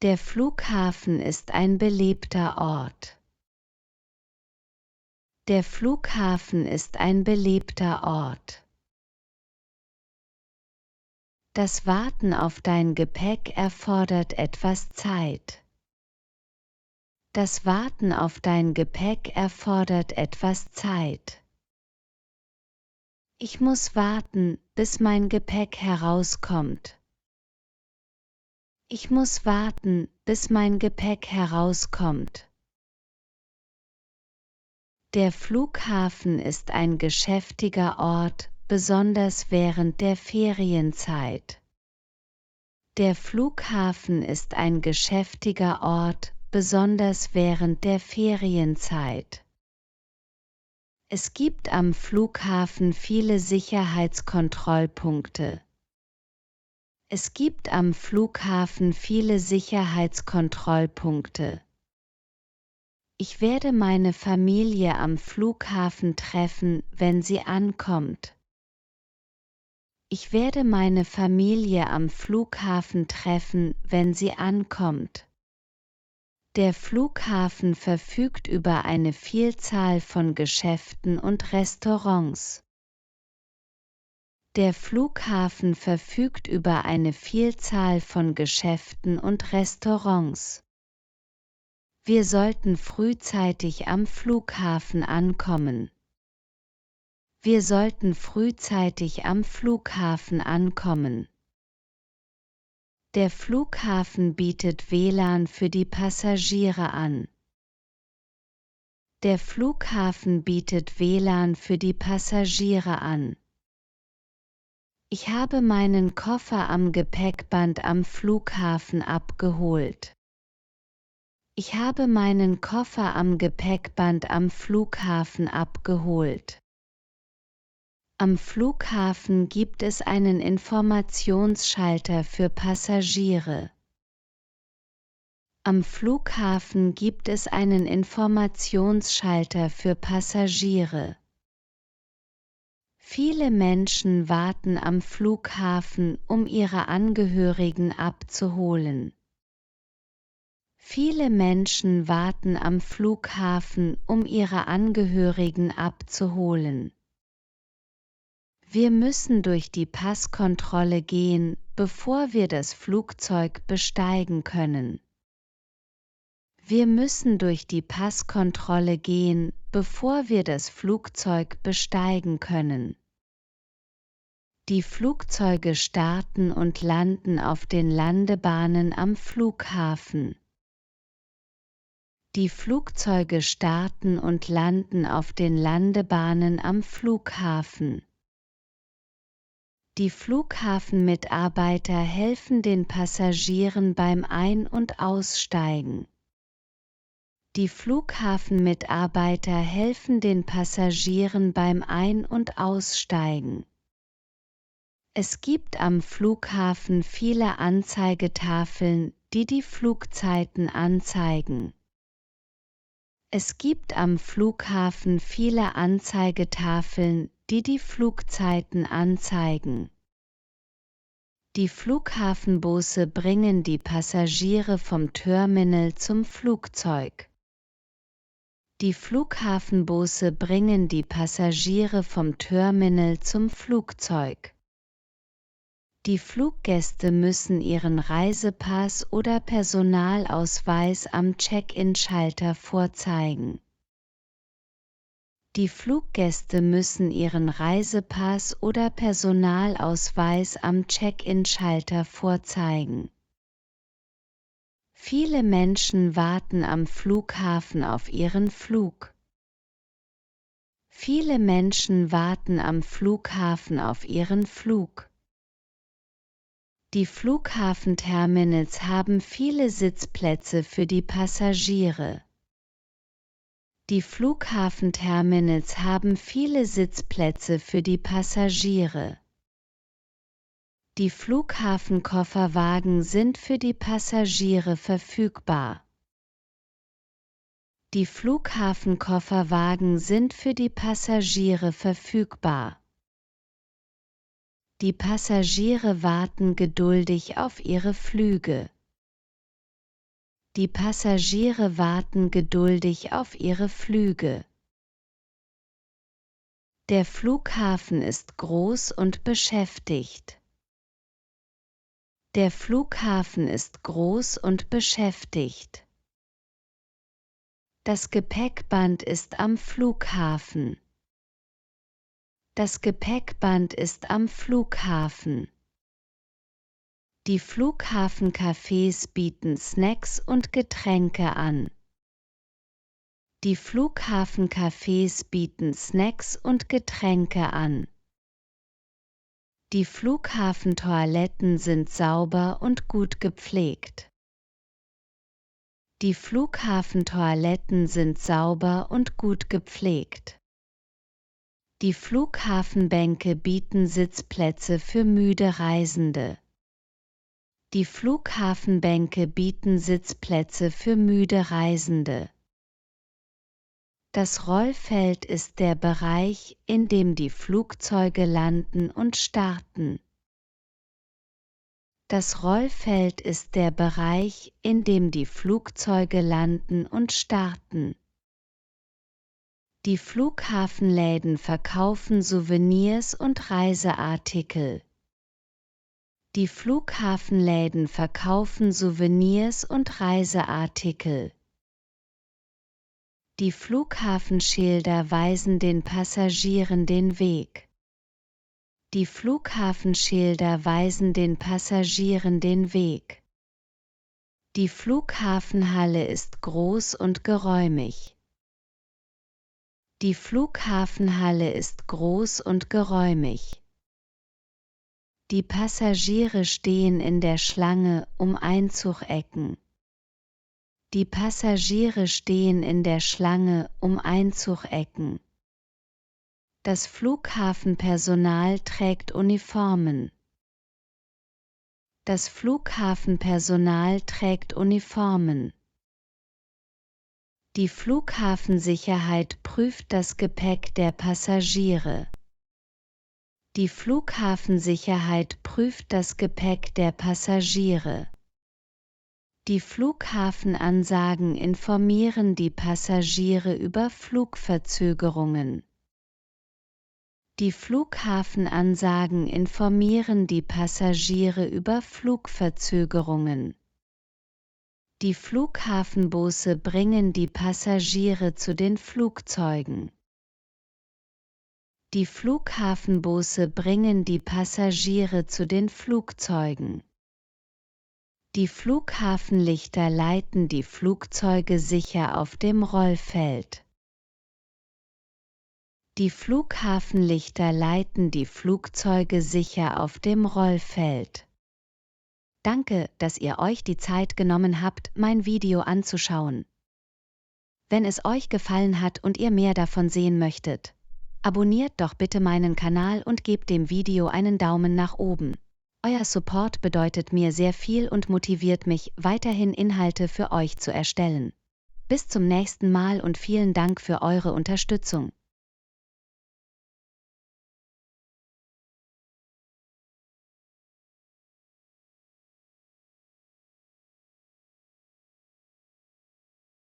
Der Flughafen ist ein belebter Ort. Der Flughafen ist ein belebter Ort. Das Warten auf dein Gepäck erfordert etwas Zeit. Das Warten auf dein Gepäck erfordert etwas Zeit. Ich muss warten, bis mein Gepäck herauskommt. Ich muss warten, bis mein Gepäck herauskommt. Der Flughafen ist ein geschäftiger Ort, besonders während der Ferienzeit. Der Flughafen ist ein geschäftiger Ort, besonders während der Ferienzeit. Es gibt am Flughafen viele Sicherheitskontrollpunkte. Es gibt am Flughafen viele Sicherheitskontrollpunkte. Ich werde meine Familie am Flughafen treffen, wenn sie ankommt. Ich werde meine Familie am Flughafen treffen, wenn sie ankommt. Der Flughafen verfügt über eine Vielzahl von Geschäften und Restaurants. Der Flughafen verfügt über eine Vielzahl von Geschäften und Restaurants. Wir sollten frühzeitig am Flughafen ankommen. Wir sollten frühzeitig am Flughafen ankommen. Der Flughafen bietet WLAN für die Passagiere an. Der Flughafen bietet WLAN für die Passagiere an. Ich habe meinen Koffer am Gepäckband am Flughafen abgeholt. Ich habe meinen Koffer am Gepäckband am Flughafen abgeholt. Am Flughafen gibt es einen Informationsschalter für Passagiere. Am Flughafen gibt es einen Informationsschalter für Passagiere. Viele Menschen warten am Flughafen, um ihre Angehörigen abzuholen. Viele Menschen warten am Flughafen, um ihre Angehörigen abzuholen. Wir müssen durch die Passkontrolle gehen, bevor wir das Flugzeug besteigen können. Wir müssen durch die Passkontrolle gehen, bevor wir das Flugzeug besteigen können. Die Flugzeuge starten und landen auf den Landebahnen am Flughafen. Die Flugzeuge starten und landen auf den Landebahnen am Flughafen. Die Flughafenmitarbeiter helfen den Passagieren beim Ein- und Aussteigen. Die Flughafenmitarbeiter helfen den Passagieren beim Ein- und Aussteigen. Es gibt am Flughafen viele Anzeigetafeln, die die Flugzeiten anzeigen. Es gibt am Flughafen viele Anzeigetafeln, die die Flugzeiten anzeigen. Die Flughafenbusse bringen die Passagiere vom Terminal zum Flugzeug. Die Flughafenbusse bringen die Passagiere vom Terminal zum Flugzeug. Die Fluggäste müssen ihren Reisepass oder Personalausweis am Check-in-Schalter vorzeigen. Die Fluggäste müssen ihren Reisepass oder Personalausweis am Check-in-Schalter vorzeigen. Viele Menschen warten am Flughafen auf ihren Flug. Viele Menschen warten am Flughafen auf ihren Flug. Die Flughafenterminals haben viele Sitzplätze für die Passagiere. Die Flughafenterminals haben viele Sitzplätze für die Passagiere. Die Flughafenkofferwagen sind für die Passagiere verfügbar. Die Flughafenkofferwagen sind für die Passagiere verfügbar. Die Passagiere warten geduldig auf ihre Flüge. Die Passagiere warten geduldig auf ihre Flüge. Der Flughafen ist groß und beschäftigt. Der Flughafen ist groß und beschäftigt. Das Gepäckband ist am Flughafen. Das Gepäckband ist am Flughafen. Die Flughafencafés bieten Snacks und Getränke an. Die Flughafencafés bieten Snacks und Getränke an. Die Flughafentoiletten sind sauber und gut gepflegt. Die Flughafentoiletten sind sauber und gut gepflegt. Die Flughafenbänke bieten Sitzplätze für müde Reisende. Die Flughafenbänke bieten Sitzplätze für müde Reisende. Das Rollfeld ist der Bereich, in dem die Flugzeuge landen und starten. Das Rollfeld ist der Bereich, in dem die Flugzeuge landen und starten. Die Flughafenläden verkaufen Souvenirs und Reiseartikel. Die Flughafenläden verkaufen Souvenirs und Reiseartikel. Die Flughafenschilder weisen den Passagieren den Weg. Die Flughafenschilder weisen den Passagieren den Weg. Die Flughafenhalle ist groß und geräumig. Die Flughafenhalle ist groß und geräumig. Die Passagiere stehen in der Schlange um Einzugecken. Die Passagiere stehen in der Schlange um Einzugecken. Das Flughafenpersonal trägt Uniformen. Das Flughafenpersonal trägt Uniformen. Die Flughafensicherheit prüft das Gepäck der Passagiere. Die Flughafensicherheit prüft das Gepäck der Passagiere. Die Flughafenansagen informieren die Passagiere über Flugverzögerungen. Die Flughafenansagen informieren die Passagiere über Flugverzögerungen. Die Flughafenbusse bringen die Passagiere zu den Flugzeugen. Die Flughafenbusse bringen die Passagiere zu den Flugzeugen. Die Flughafenlichter leiten die Flugzeuge sicher auf dem Rollfeld. Die Flughafenlichter leiten die Flugzeuge sicher auf dem Rollfeld. Danke, dass ihr euch die Zeit genommen habt, mein Video anzuschauen. Wenn es euch gefallen hat und ihr mehr davon sehen möchtet, abonniert doch bitte meinen Kanal und gebt dem Video einen Daumen nach oben. Euer Support bedeutet mir sehr viel und motiviert mich, weiterhin Inhalte für euch zu erstellen. Bis zum nächsten Mal und vielen Dank für eure Unterstützung.